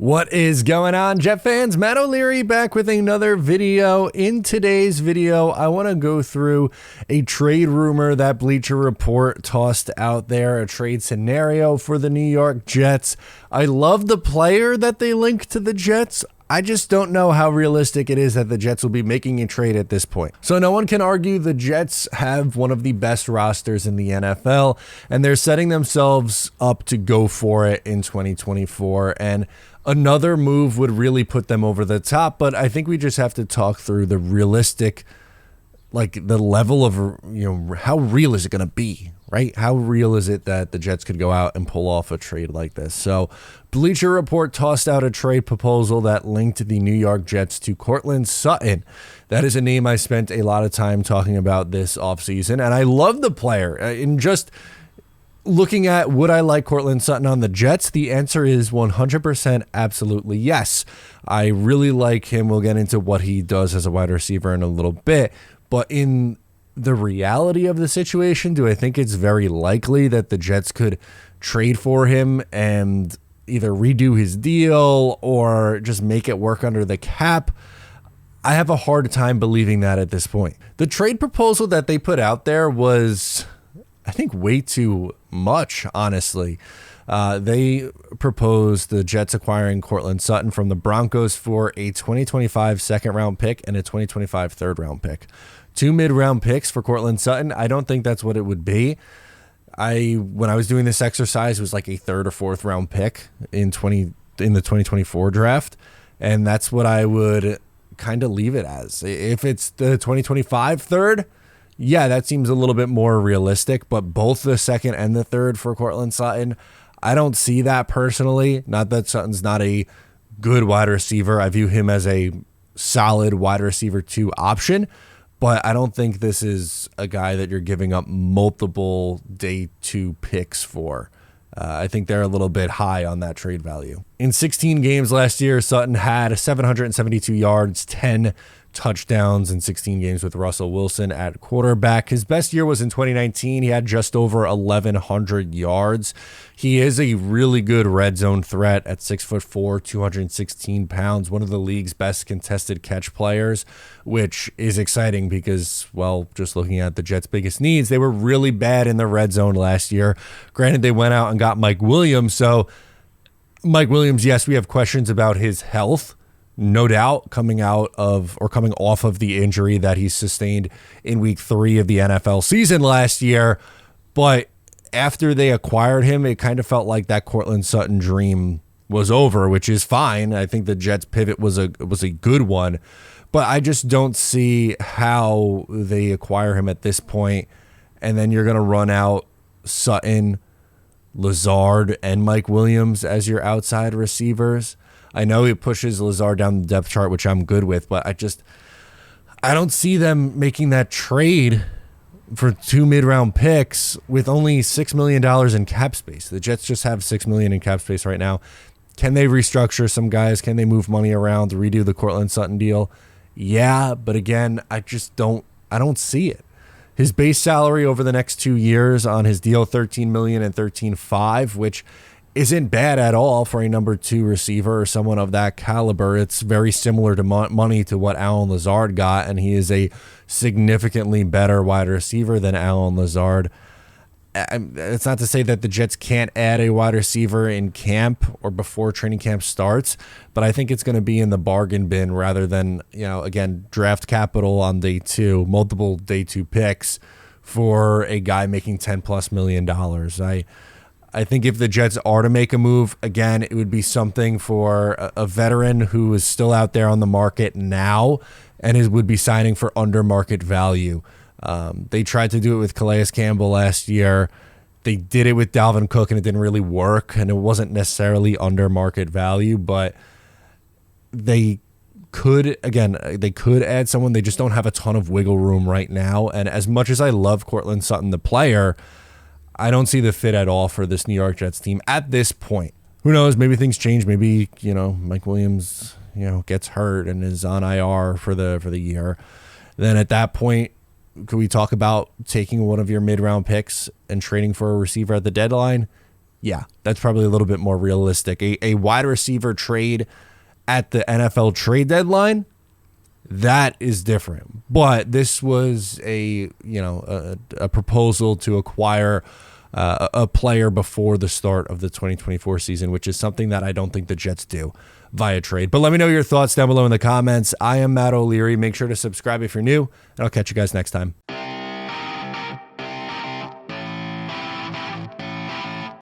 What is going on, Jet fans? Matt O'Leary back with another video. In today's video, I want to go through a trade rumor that Bleacher Report tossed out there, a trade scenario for the New York Jets. I love the player that they linked to the Jets. I just don't know how realistic it is that the Jets will be making a trade at this point. So no one can argue the Jets have one of the best rosters in the NFL, and they're setting themselves up to go for it in 2024. And another move would really put them over the top, but I think we just have to talk through the realistic, like the level of, how real is it going to be, right? How real is it that the Jets could go out and pull off a trade like this? So Bleacher Report tossed out a trade proposal that linked the New York Jets to Courtland Sutton. That is a name I spent a lot of time talking about this offseason, and I love the player. In just looking at would I like Courtland Sutton on the Jets, the answer is 100% absolutely yes. I really like him. We'll get into what he does as a wide receiver in a little bit, but in the reality of the situation, do I think it's very likely that the Jets could trade for him and either redo his deal or just make it work under the cap? I have a hard time believing that at this point. The trade proposal that they put out there was, I think, way too much, honestly. They proposed the Jets acquiring Courtland Sutton from the Broncos for a 2025 second-round pick and a 2025 third-round pick. 2 mid-round picks for Courtland Sutton. I don't think that's what it would be. When I was doing this exercise, it was like a third or fourth round pick in the 2024 draft, and that's what I would kind of leave it as. If it's the 2025 third, yeah, that seems a little bit more realistic, but both the second and the third for Courtland Sutton, I don't see that personally. Not that Sutton's not a good wide receiver. I view him as a solid wide receiver 2 option, but I don't think this is a guy that you're giving up multiple day 2 picks for. I think they're a little bit high on that trade value. In 16 games last year, Sutton had 772 yards, 10 touchdowns in 16 games with Russell Wilson at quarterback. His best year was in 2019. He had just over 1,100 yards. He is a really good red zone threat at 6'4", 216 pounds, one of the league's best contested catch players, which is exciting because, well, just looking at the Jets' biggest needs, they were really bad in the red zone last year. Granted, they went out and got Mike Williams. So Mike Williams, yes, we have questions about his health, no doubt, coming off of the injury that he sustained in week 3 of the NFL season last year. But after they acquired him, it kind of felt like that Courtland Sutton dream was over, which is fine. I think the Jets pivot was a good one, but I just don't see how they acquire him at this point. And then you're going to run out Sutton, Lazard, and Mike Williams as your outside receivers. I know he pushes Lazard down the depth chart, which I'm good with, but I don't see them making that trade for 2 mid-round picks with only $6 million in cap space. The Jets just have $6 million in cap space right now. Can they restructure some guys? Can they move money around to redo the Courtland Sutton deal? Yeah, but again, I don't see it. His base salary over the next 2 years on his deal, $13 million and $13.5 million, which isn't bad at all for a number 2 receiver or someone of that caliber. It's very similar to money to what Allen Lazard got, and he is a significantly better wide receiver than Allen Lazard. It's not to say that the Jets can't add a wide receiver in camp or before training camp starts, but I think it's going to be in the bargain bin rather than, again, draft capital on day 2, multiple day 2 picks for a guy making $10+ million. I think if the Jets are to make a move, again, it would be something for a veteran who is still out there on the market now and would be signing for under market value. They tried to do it with Calais Campbell last year. They did it with Dalvin Cook, and it didn't really work, and it wasn't necessarily under market value, but they could add someone. They just don't have a ton of wiggle room right now, and as much as I love Courtland Sutton, the player, I don't see the fit at all for this New York Jets team at this point. Who knows? Maybe things change. Maybe, Mike Williams, gets hurt and is on IR for the year. Then at that point, could we talk about taking one of your mid-round picks and trading for a receiver at the deadline? Yeah, that's probably a little bit more realistic. A wide receiver trade at the NFL trade deadline, that is different. But this was a proposal to acquire a player before the start of the 2024 season, which is something that I don't think the Jets do via trade. But let me know your thoughts down below in the comments. I am Matt O'Leary. Make sure to subscribe if you're new, and I'll catch you guys next time.